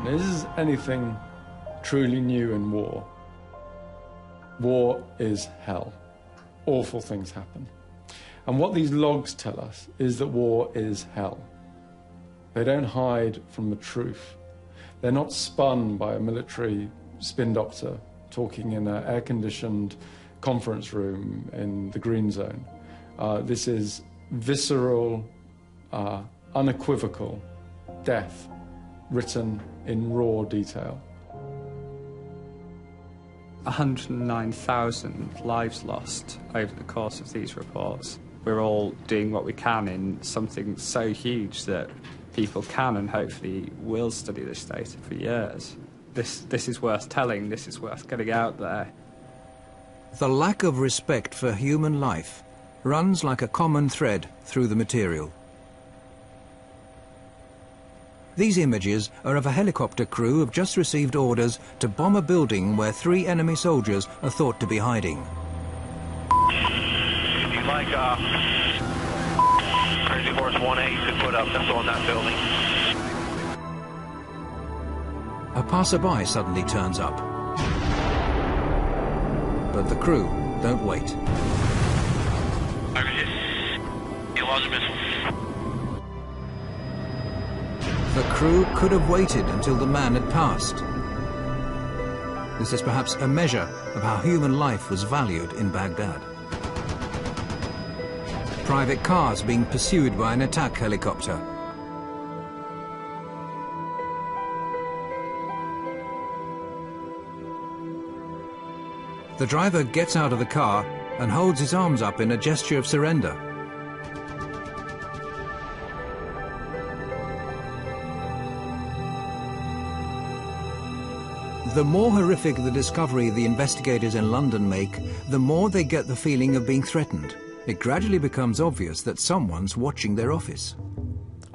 Now, is anything truly new in war? War is hell. Awful things happen. And what these logs tell us is that war is hell. They don't hide from the truth. They're not spun by a military spin doctor talking in an air-conditioned conference room in the green zone. This is visceral, unequivocal death written in raw detail. 109,000 lives lost over the course of these reports. We're all doing what we can in something so huge that people can and hopefully will study this data for years. This is worth telling, this is worth getting out there. The lack of respect for human life runs like a common thread through the material. These images are of a helicopter crew who have just received orders to bomb a building where 3 enemy soldiers are thought to be hiding. If you'd like Crazy Horse 1A to put up missile on that building. A passerby suddenly turns up. But the crew don't wait. You lost a missile. The crew could have waited until the man had passed. This is perhaps a measure of how human life was valued in Baghdad. Private cars being pursued by an attack helicopter. The driver gets out of the car and holds his arms up in a gesture of surrender. The more horrific the discovery the investigators in London make, the more they get the feeling of being threatened. It gradually becomes obvious that someone's watching their office.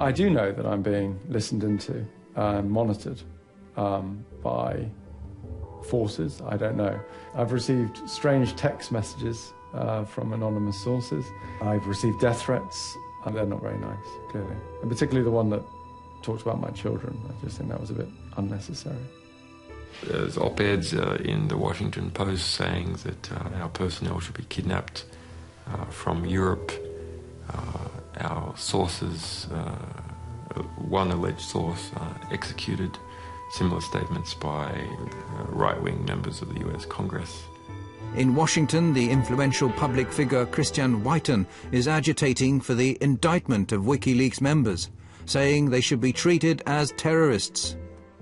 I do know that I'm being listened into and monitored by forces. I don't know. I've received strange text messages from anonymous sources. I've received death threats, and they're not very nice, clearly. And particularly the one that talked about my children. I just think that was a bit unnecessary. There's op-eds in the Washington Post saying that our personnel should be kidnapped from Europe. Our sources, one alleged source, executed. Similar statements by right-wing members of the US Congress. In Washington, the influential public figure Christian Whiten is agitating for the indictment of WikiLeaks members, saying they should be treated as terrorists.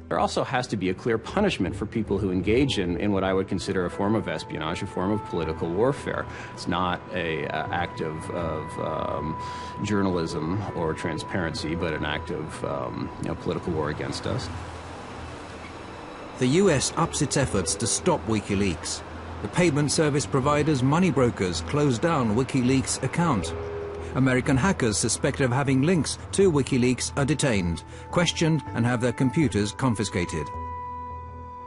There also has to be a clear punishment for people who engage in what I would consider a form of espionage, a form of political warfare. It's not an act of journalism or transparency, but an act of political war against us. The US ups its efforts to stop WikiLeaks. The payment service providers, money brokers, closed down WikiLeaks' account. American hackers suspected of having links to WikiLeaks are detained, questioned, and have their computers confiscated.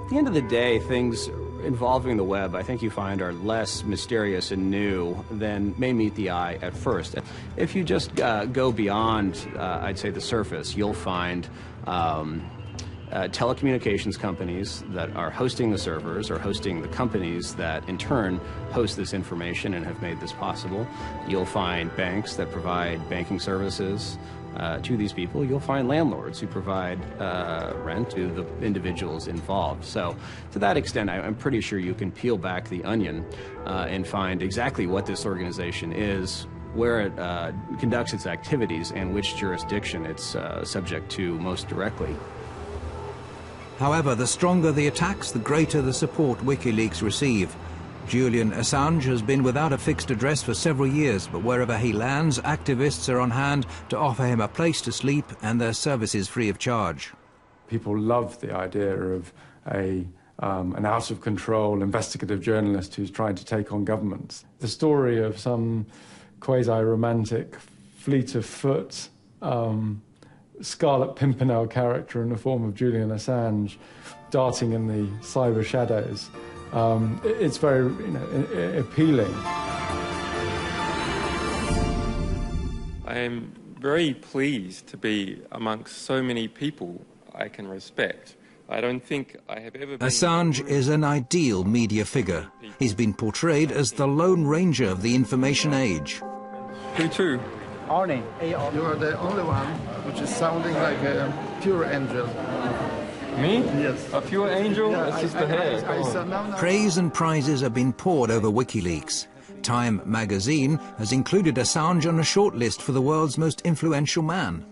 At the end of the day, things involving the web, I think you find, are less mysterious and new than may meet the eye at first. If you just go beyond, I'd say, the surface, you'll find telecommunications companies that are hosting the servers or hosting the companies that in turn host this information and have made this possible. You'll find banks that provide banking services to these people. You'll find landlords who provide rent to the individuals involved. So to that extent, I'm pretty sure you can peel back the onion and find exactly what this organization is, where it conducts its activities, and which jurisdiction it's subject to most directly. However, the stronger the attacks, the greater the support WikiLeaks receive. Julian Assange has been without a fixed address for several years, but wherever he lands, activists are on hand to offer him a place to sleep and their services free of charge. People love the idea of an out-of-control investigative journalist who's trying to take on governments. The story of some quasi-romantic, fleet of foot, Scarlet Pimpernel character in the form of Julian Assange darting in the cyber shadows. It's very appealing. I am very pleased to be amongst so many people I can respect I don't think I have ever been... Assange is an ideal media figure. He's been portrayed as the Lone Ranger of the information age. Who to? Arnie. You are the only one which is sounding like a pure angel. Me? Yes. A pure angel? It's just the hair. Praise and prizes have been poured over WikiLeaks. Time magazine has included Assange on a shortlist for the world's most influential man.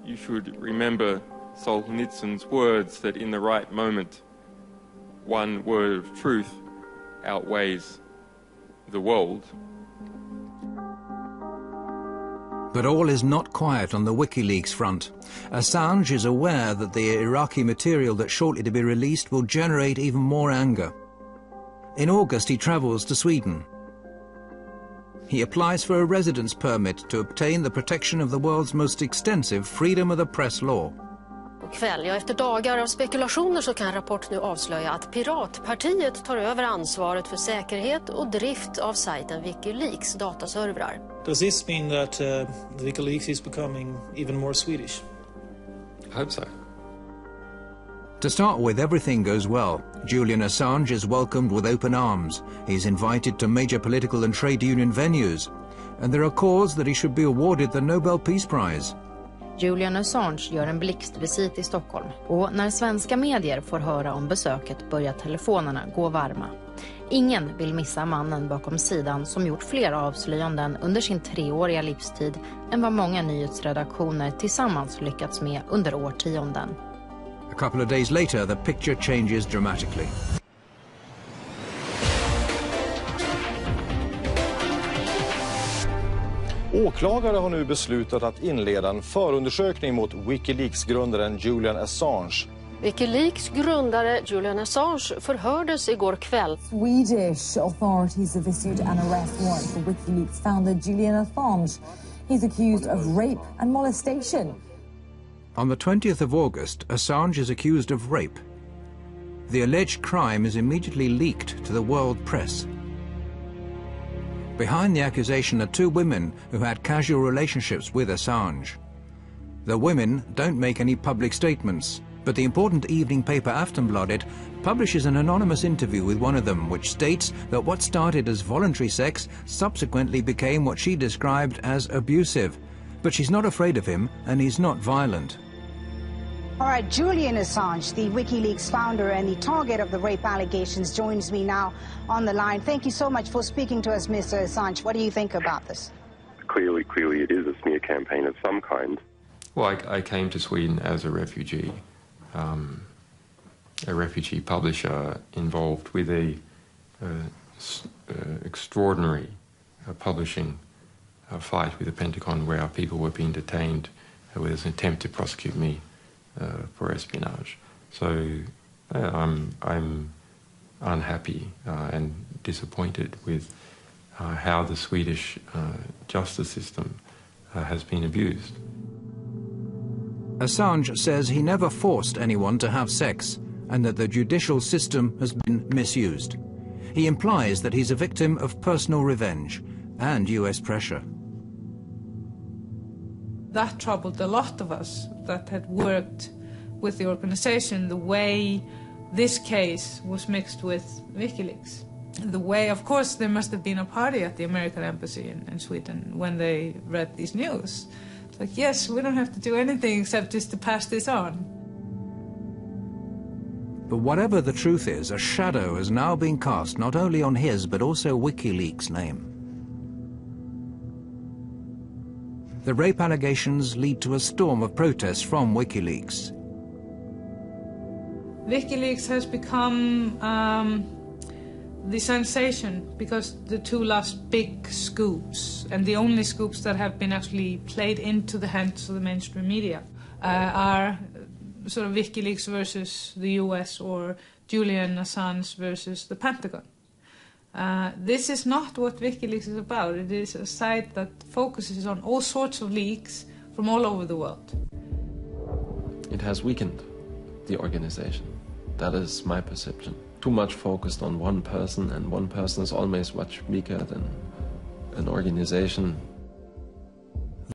You should remember Solzhenitsyn's words that in the right moment, one word of truth outweighs the world. But all is not quiet on the WikiLeaks front. Assange is aware that the Iraqi material that's shortly to be released will generate even more anger. In August, he travels to Sweden. He applies for a residence permit to obtain the protection of the world's most extensive freedom of the press law. Efter dagar av spekulationer så kan rapport nu avslöja att Piratpartiet tar över ansvaret för säkerhet och drift av sajten WikiLeaks dataservrar. Does this mean that WikiLeaks is becoming even more Swedish? I hope so. To start with, everything goes well. Julian Assange is welcomed with open arms. He's invited to major political and trade union venues. And there are calls that he should be awarded the Nobel Peace Prize. Julian Assange gör en blixtvisit i Stockholm. Och när svenska medier får höra om besöket börjar telefonerna gå varma. Ingen vill missa mannen bakom sidan som gjort fler avslöjanden under sin 3-åriga livstid än vad många nyhetsredaktioner tillsammans lyckats med under årtionden. A couple of days later, the picture changes dramatically. Åklagare har nu beslutat att inleda en förundersökning mot WikiLeaks-grundaren Julian Assange. WikiLeaks grundare Julian Assange förhördes igår kväll. Swedish authorities have issued an arrest warrant for WikiLeaks founder Julian Assange. He's accused of rape and molestation. On the 20th of August, Assange is accused of rape. The alleged crime is immediately leaked to the world press. Behind the accusation are 2 women who had casual relationships with Assange. The women don't make any public statements, but the important evening paper Aftonbladet publishes an anonymous interview with one of them, which states that what started as voluntary sex subsequently became what she described as abusive. But she's not afraid of him, and he's not violent. All right, Julian Assange, the WikiLeaks founder and the target of the rape allegations, joins me now on the line. Thank you so much for speaking to us, Mr. Assange. What do you think about this? Clearly it is a smear campaign of some kind. Well, I came to Sweden as a refugee publisher involved with a extraordinary publishing fight with the Pentagon where our people were being detained with an attempt to prosecute me for espionage. So I'm unhappy and disappointed with how the Swedish justice system has been abused. Assange says he never forced anyone to have sex and that the judicial system has been misused. He implies that he's a victim of personal revenge and US pressure. That troubled a lot of us that had worked with the organization, the way this case was mixed with WikiLeaks. The way, of course, there must have been a party at the American embassy in Sweden when they read these news. It's like, yes, we don't have to do anything except just to pass this on. But whatever the truth is, a shadow has now been cast not only on his but also WikiLeaks' name. The rape allegations lead to a storm of protests from WikiLeaks. WikiLeaks has become the sensation because the 2 last big scoops, and the only scoops that have been actually played into the hands of the mainstream media, are sort of WikiLeaks versus the US or Julian Assange versus the Pentagon. This is not what WikiLeaks is about. It is a site that focuses on all sorts of leaks from all over the world. It has weakened the organization. That is my perception. Too much focused on one person, and one person is always much weaker than an organization